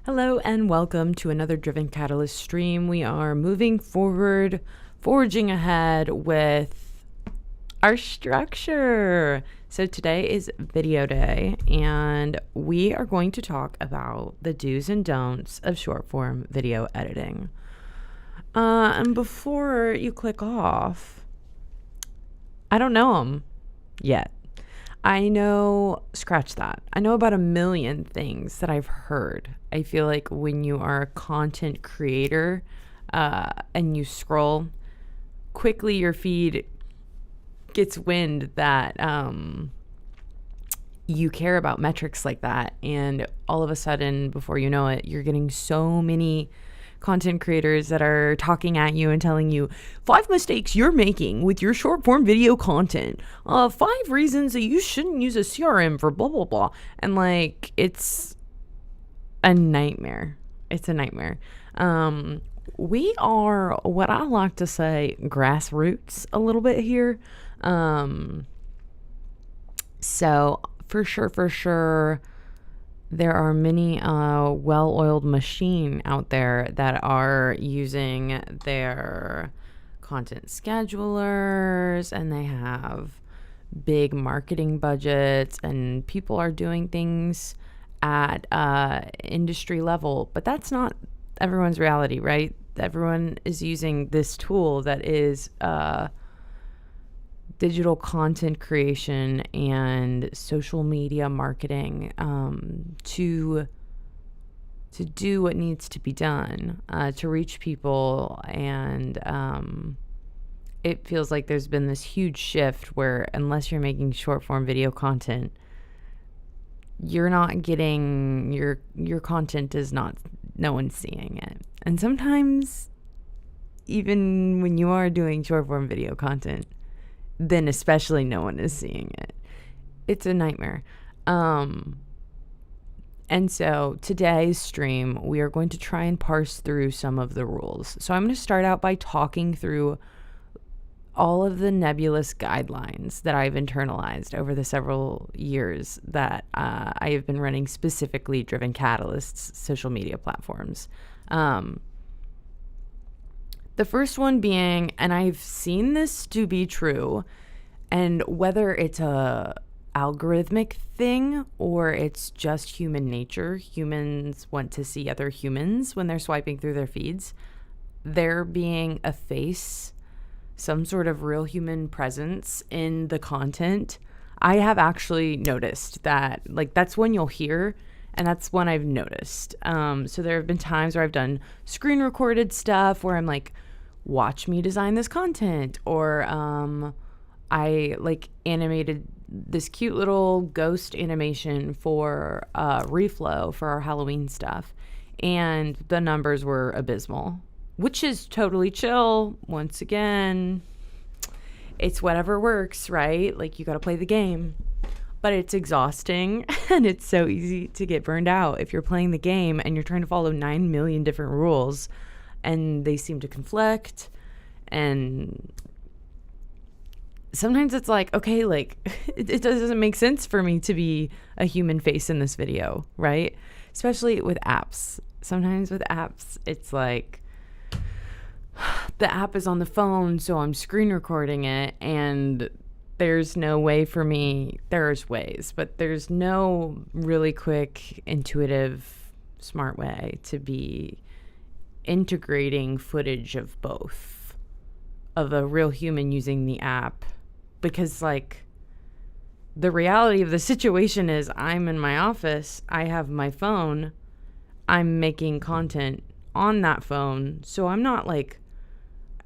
Hello and welcome to another Driven Catalyst stream. We are moving forward, forging ahead with our structure. So today is video day and we are going to talk about the do's and don'ts of short form video editing. And before you click off, I don't know them yet. I know, scratch that. I know about a million things that I've heard. I feel like when you are a content creator and you scroll, quickly your feed gets wind that you care about metrics like that. And all of a sudden, before you know it, you're getting so many content creators that are talking at you and telling you 5 mistakes you're making with your short form video content, 5 reasons that you shouldn't use a CRM for blah blah blah, and like it's a nightmare. It's a nightmare. We are, what I like to say, grassroots a little bit here. So for sure there are many well-oiled machine out there that are using their content schedulers, and they have big marketing budgets, and people are doing things at industry level. But that's not everyone's reality, right? Everyone is using this tool that is digital content creation and social media marketing to do what needs to be done to reach people. And it feels like there's been this huge shift where unless you're making short form video content, you're not getting your content is not, no one's seeing it. And sometimes even when you are doing short form video content, then especially no one is seeing it. It's a nightmare. And so today's stream, we are going to try and parse through some of the rules. So I'm going to start out by talking through all of the nebulous guidelines that I've internalized over the several years that I have been running specifically Driven Catalyst's social media platforms. The first one being, and I've seen this to be true, and whether it's a algorithmic thing or it's just human nature, humans want to see other humans when they're swiping through their feeds. There being a face, some sort of real human presence in the content, I have actually noticed that, like, that's when you'll hear, and that's when I've noticed. So there have been times where I've done screen recorded stuff where I'm like, watch me design this content, or I like animated this cute little ghost animation for reflow for our Halloween stuff, and the numbers were abysmal, which is totally chill. Once again, it's whatever works, right? Like, you got to play the game. But it's exhausting and it's so easy to get burned out if you're playing the game and you're trying to follow 9 million different rules and they seem to conflict. And sometimes it's like, okay, like it doesn't make sense for me to be a human face in this video, right? Especially with apps. Sometimes with apps, it's like the app is on the phone, so I'm screen recording it, and there's no way for me, there's ways, but there's no really quick, intuitive, smart way to be integrating footage of both, of a real human using the app. Because, like, the reality of the situation is I'm in my office, I have my phone, I'm making content on that phone, so I'm not like,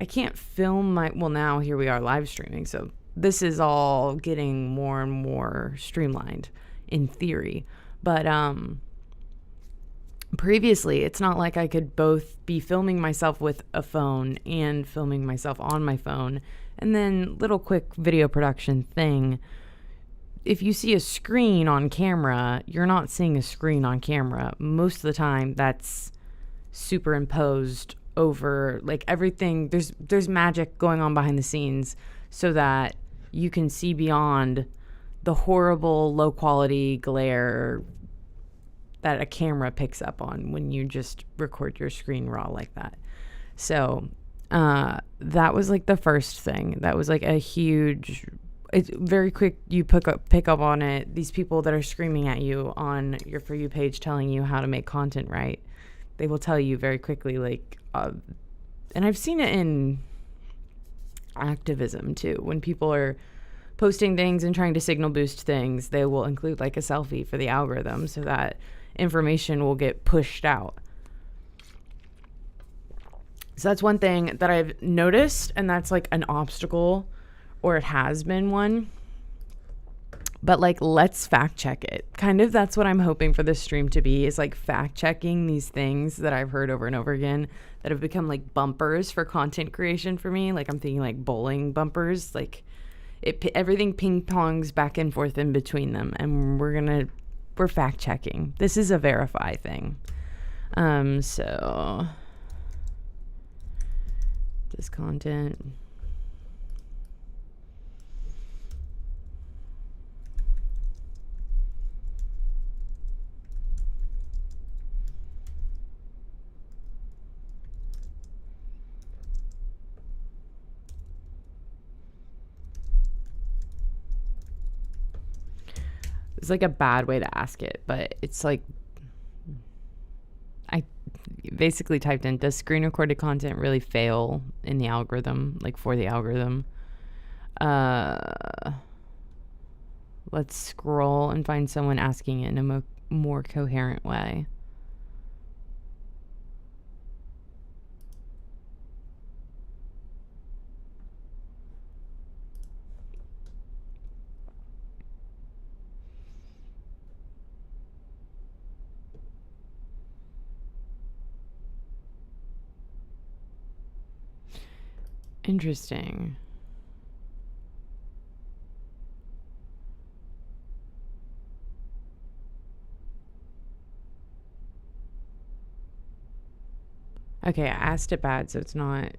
I can't film my, well, now here we are live streaming, so this is all getting more and more streamlined in theory. But previously, it's not like I could both be filming myself with a phone and filming myself on my phone. And then little quick video production thing. If you see a screen on camera, you're not seeing a screen on camera. Most of the time, that's superimposed over, like, everything. There's magic going on behind the scenes so that you can see beyond the horrible low quality glare that a camera picks up on when you just record your screen raw like that. So that was like the first thing. That was like a huge, it's very quick. You pick up on it. These people that are screaming at you on your For You page telling you how to make content right, they will tell you very quickly, like, and I've seen it in activism too. When people are posting things and trying to signal boost things, they will include like a selfie for the algorithm so that information will get pushed out. So that's one thing that I've noticed, and that's like an obstacle, or it has been one. But like, let's fact check it. Kind of that's what I'm hoping for this stream to be, is like fact checking these things that I've heard over and over again that have become like bumpers for content creation for me. Like I'm thinking like bowling bumpers, like everything ping pongs back and forth in between them. And we're fact checking. This is a verify thing. So this content. It's like a bad way to ask it, but it's like, I basically typed in, does screen recorded content really fail in the algorithm, like for the algorithm? Let's scroll and find someone asking it in a more coherent way. Interesting. Okay, I asked it bad, so it's not.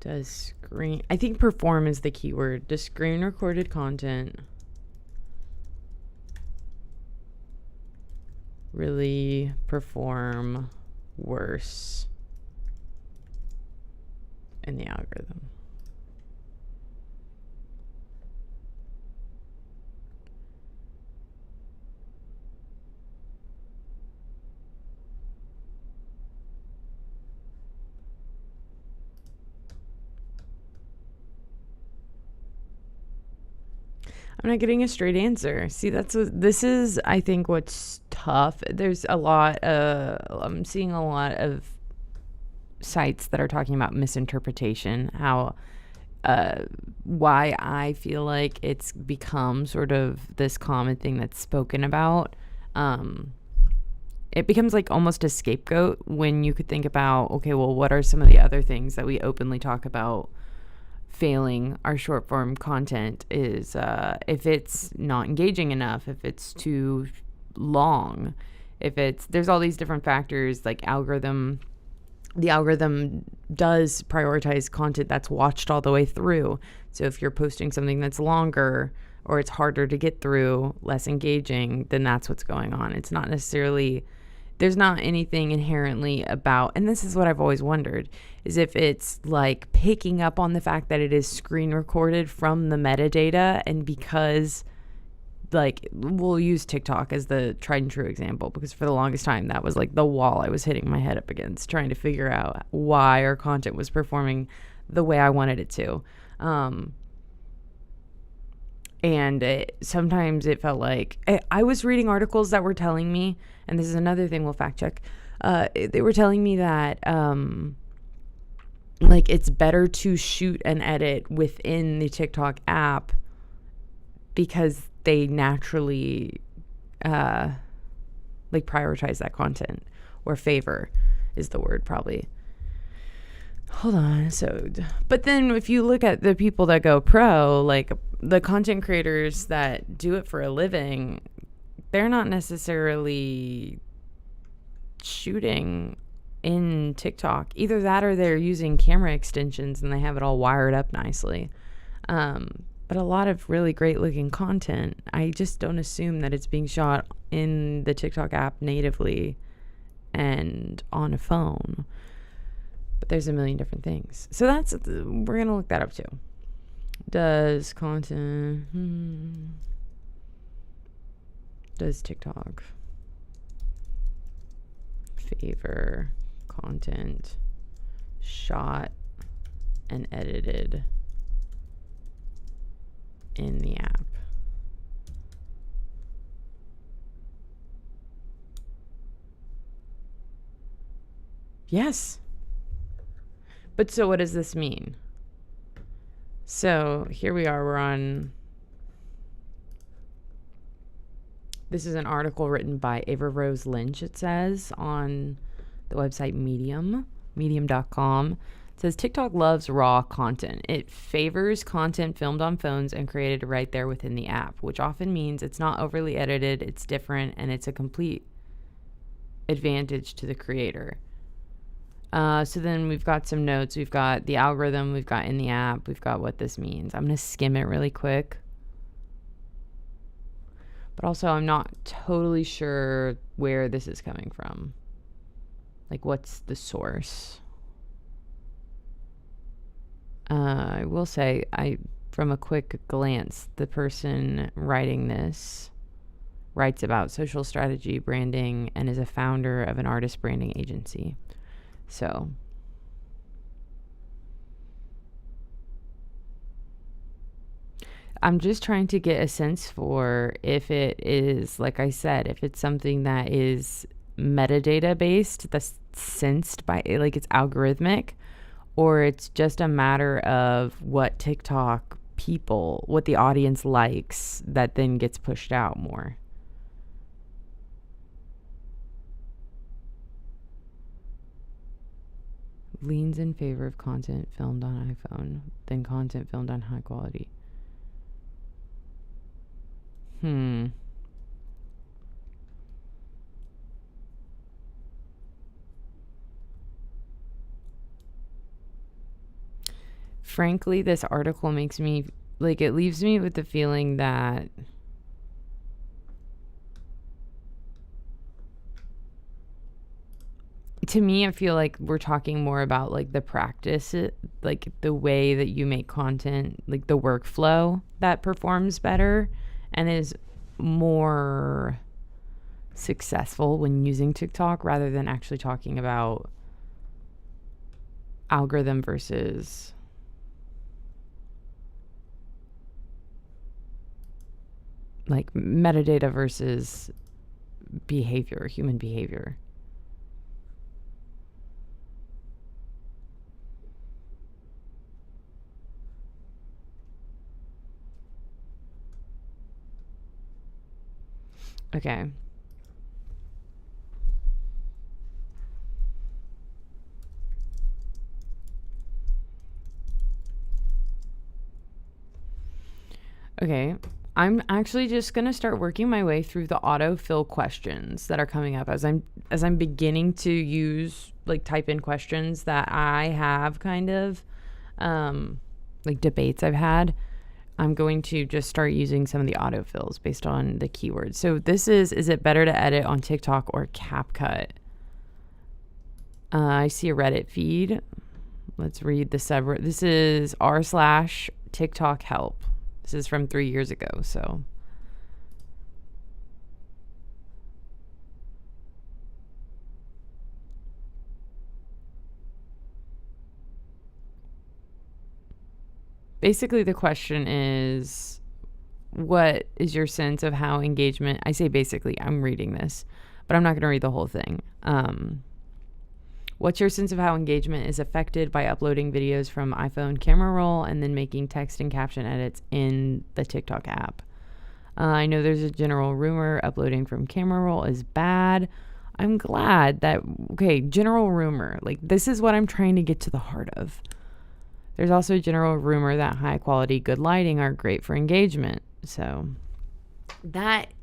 I think perform is the keyword. Does screen recorded content really perform worse in the algorithm? I'm not getting a straight answer. See, this is, I think, what's tough. There's a lot, I'm seeing a lot of sites that are talking about misinterpretation, how, why I feel like it's become sort of this common thing that's spoken about. It becomes like almost a scapegoat when you could think about, okay, well, what are some of the other things that we openly talk about failing our short form content is if it's not engaging enough, if it's too long, there's all these different factors, like the algorithm does prioritize content that's watched all the way through. So if you're posting something that's longer or it's harder to get through, less engaging, then that's what's going on. It's not necessarily, there's not anything inherently about, and this is what I've always wondered, is if it's like picking up on the fact that it is screen recorded from the metadata, and because, like, we'll use TikTok as the tried and true example, because for the longest time that was like the wall I was hitting my head up against, trying to figure out why our content was performing the way I wanted it to. And sometimes it felt like I was reading articles that were telling me, and this is another thing we'll fact check, they were telling me that like it's better to shoot and edit within the TikTok app because they naturally like prioritize that content, or favor is the word probably. Hold on. So, but then if you look at the people that go pro, like the content creators that do it for a living, they're not necessarily shooting in TikTok. Either that or they're using camera extensions and they have it all wired up nicely. but a lot of really great looking content. I just don't assume that it's being shot in the TikTok app natively and on a phone. But there's a million different things. So we're going to look that up too. Does TikTok favor content shot and edited in the app? Yes. But so what does this mean? So here we are, this is an article written by Ava Rose Lynch, it says, on the website medium.com. It says TikTok loves raw content. It favors content filmed on phones and created right there within the app, which often means it's not overly edited, it's different, and it's a complete advantage to the creator. So then we've got some notes. We've got the algorithm. We've got in the app. We've got what this means. I'm going to skim it really quick. But also, I'm not totally sure where this is coming from. Like, what's the source? I will say, from a quick glance, the person writing this writes about social strategy, branding, and is a founder of an artist branding agency. So I'm just trying to get a sense for if it is, like I said, if it's something that is metadata based, that's sensed by, like, it's algorithmic, or it's just a matter of what TikTok people, what the audience likes, that then gets pushed out more. Leans in favor of content filmed on iPhone than content filmed on high quality. Frankly, this article makes me, like, it leaves me with the feeling that to me, I feel like we're talking more about, like, the practice, like the way that you make content, like the workflow that performs better and is more successful when using TikTok, rather than actually talking about algorithm versus like metadata versus behavior, human behavior. Okay. Okay. I'm actually just going to start working my way through the autofill questions that are coming up as I'm beginning to use, like, type in questions that I have kind of like debates I've had. I'm going to just start using some of the autofills based on the keywords. So this is it better to edit on TikTok or CapCut? I see a Reddit feed. Let's read the subreddit. This is r/TikTok help. This is from 3 years ago, so. Basically, the question is, what is your sense of how engagement, I say basically, I'm reading this, but I'm not going to read the whole thing. What's your sense of how engagement is affected by uploading videos from iPhone camera roll and then making text and caption edits in the TikTok app? I know there's a general rumor uploading from camera roll is bad. I'm glad that, okay, general rumor, like, this is what I'm trying to get to the heart of. There's also a general rumor that high quality, good lighting are great for engagement. So that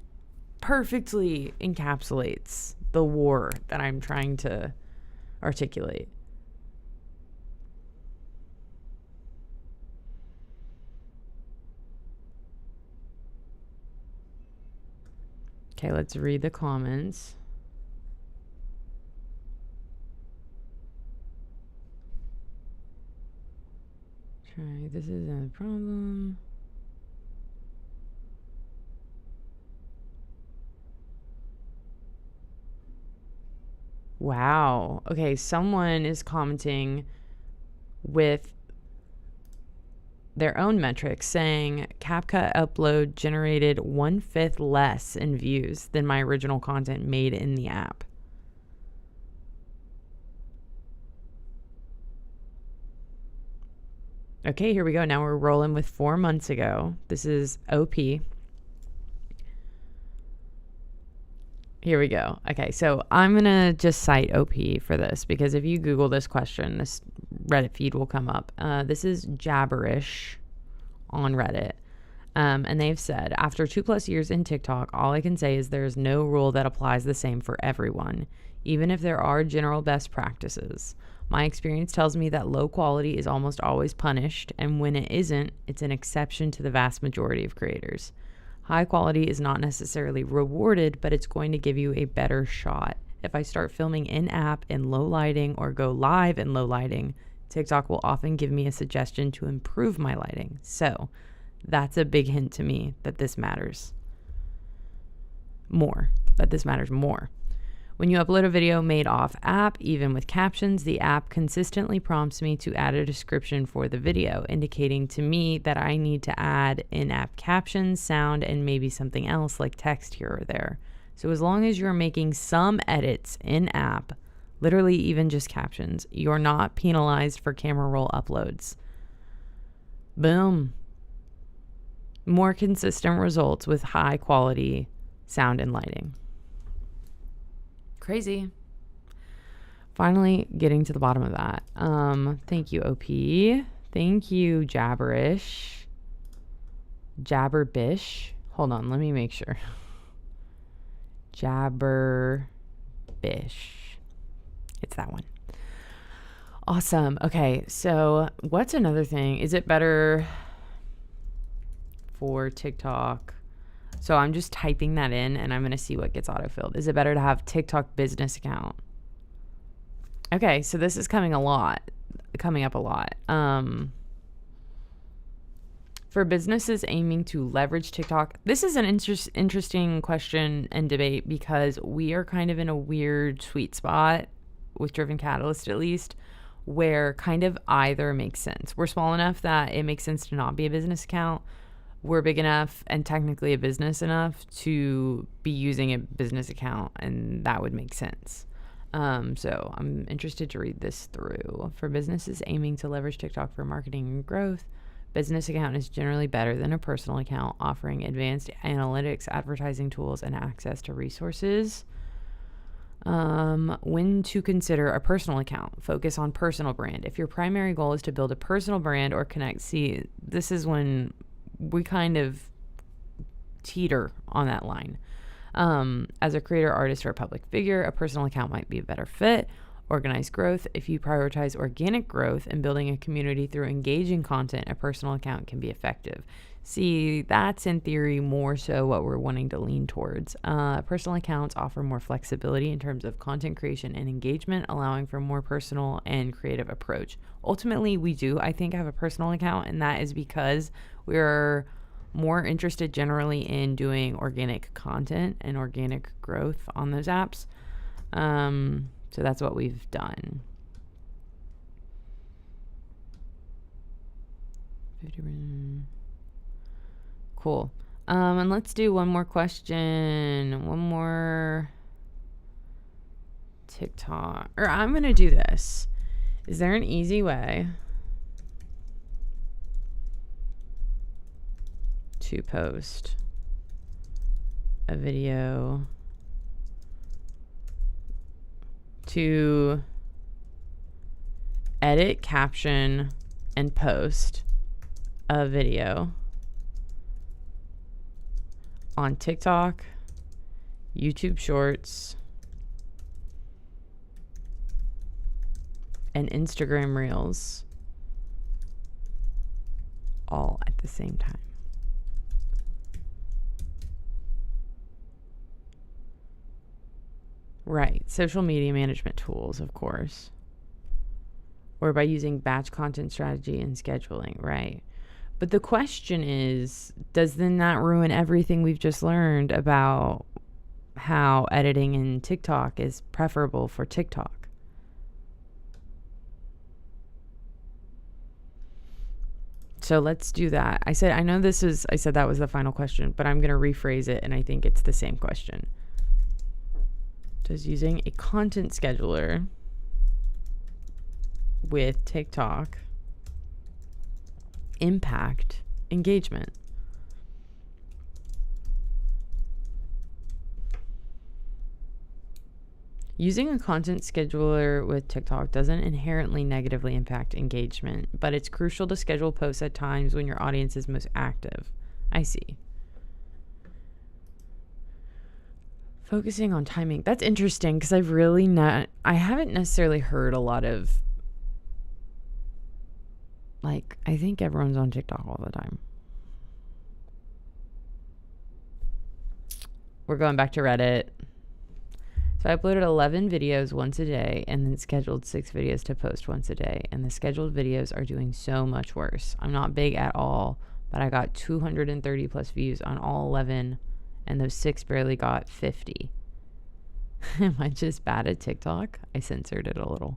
perfectly encapsulates the war that I'm trying to articulate. Okay, let's read the comments. Try, this isn't a problem. Wow. Okay, someone is commenting with their own metrics saying CapCut upload generated 1/5 less in views than my original content made in the app. Okay, here we go. Now we're rolling with 4 months ago. This is OP. Here we go. Okay, so I'm going to just cite OP for this because if you Google this question, this Reddit feed will come up. This is Jabberish on Reddit. And they've said, after 2+ years in TikTok, all I can say is there is no rule that applies the same for everyone, even if there are general best practices. My experience tells me that low quality is almost always punished, and when it isn't, it's an exception to the vast majority of creators. High quality is not necessarily rewarded, but it's going to give you a better shot. If I start filming in-app in low lighting or go live in low lighting, TikTok will often give me a suggestion to improve my lighting. So that's a big hint to me that this matters more. When you upload a video made off app, even with captions, the app consistently prompts me to add a description for the video, indicating to me that I need to add in-app captions, sound, and maybe something else like text here or there. So as long as you're making some edits in-app, literally even just captions, you're not penalized for camera roll uploads. Boom. More consistent results with high quality sound and lighting. Crazy. Finally getting to the bottom of that. Thank you, OP. Thank you, Jabberish. Jabberbish. Hold on, let me make sure. Jabberbish. It's that one. Awesome. Okay, so what's another thing? Is it better for TikTok? So I'm just typing that in and I'm going to see what gets autofilled. Is it better to have TikTok business account? Okay, so this is coming up a lot. For businesses aiming to leverage TikTok, this is an interesting question and debate because we are kind of in a weird sweet spot with Driven Catalyst, at least, where kind of either makes sense. We're small enough that it makes sense to not be a business account. We're big enough and technically a business enough to be using a business account, and that would make sense. So I'm interested to read this through. For businesses aiming to leverage TikTok for marketing and growth, business account is generally better than a personal account, offering advanced analytics, advertising tools, and access to resources. When to consider a personal account, focus on personal brand. If your primary goal is to build a personal brand or connect, see, this is when we kind of teeter on that line. As a creator, artist, or a public figure, a personal account might be a better fit. Organized growth. If you prioritize organic growth and building a community through engaging content, a personal account can be effective. See, that's in theory more so what we're wanting to lean towards. Personal accounts offer more flexibility in terms of content creation and engagement, allowing for more personal and creative approach. Ultimately, we do, I think, have a personal account, and that is because we're more interested generally in doing organic content and organic growth on those apps. So that's what we've done. Cool. And let's do one more question. One more TikTok. Or I'm going to do this. Is there an easy way to post a video to edit, caption, and post a video on TikTok, YouTube Shorts, and Instagram Reels all at the same time? Right. Social media management tools, of course. Or by using batch content strategy and scheduling, right? But the question is, does then that ruin everything we've just learned about how editing in TikTok is preferable for TikTok? So let's do that. I said that was the final question, but I'm going to rephrase it, and I think it's the same question. Does using a content scheduler with TikTok impact engagement? Using a content scheduler with TikTok doesn't inherently negatively impact engagement, but it's crucial to schedule posts at times when your audience is most active. I see. Focusing on timing. That's interesting because I haven't necessarily heard a lot of, like, I think everyone's on TikTok all the time. We're going back to Reddit. So I uploaded 11 videos once a day and then scheduled 6 videos to post once a day. And the scheduled videos are doing so much worse. I'm not big at all, but I got 230 plus views on all 11, and those 6 barely got 50. Am I just bad at TikTok? I censored it a little.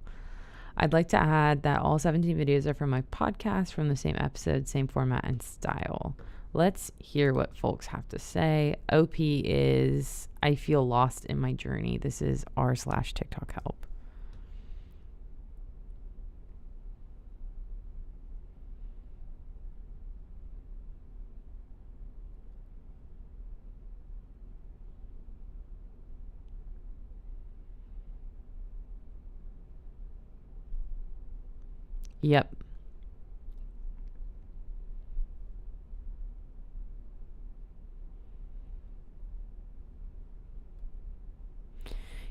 I'd like to add that all 17 videos are from my podcast, from the same episode, same format and style. Let's hear what folks have to say. OP is, I feel lost in my journey. This is r/TikTok help. Yep.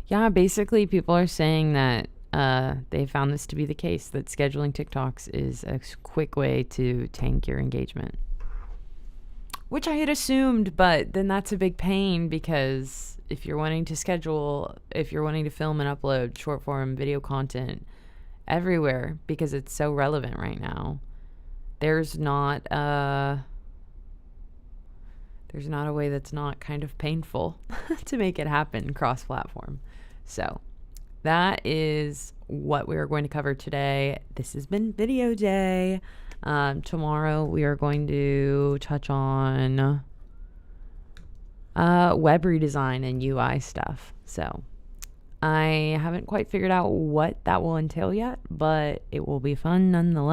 Yeah, basically people are saying that they found this to be the case, that scheduling TikToks is a quick way to tank your engagement. Which I had assumed, but then that's a big pain because if you're wanting to film and upload short form video content everywhere because it's so relevant right now, there's not a way that's not kind of painful to make it happen cross-platform. So that is what we are going to cover today. This has been Video Day. Tomorrow we are going to touch on web redesign and UI stuff. So I haven't quite figured out what that will entail yet, but it will be fun nonetheless.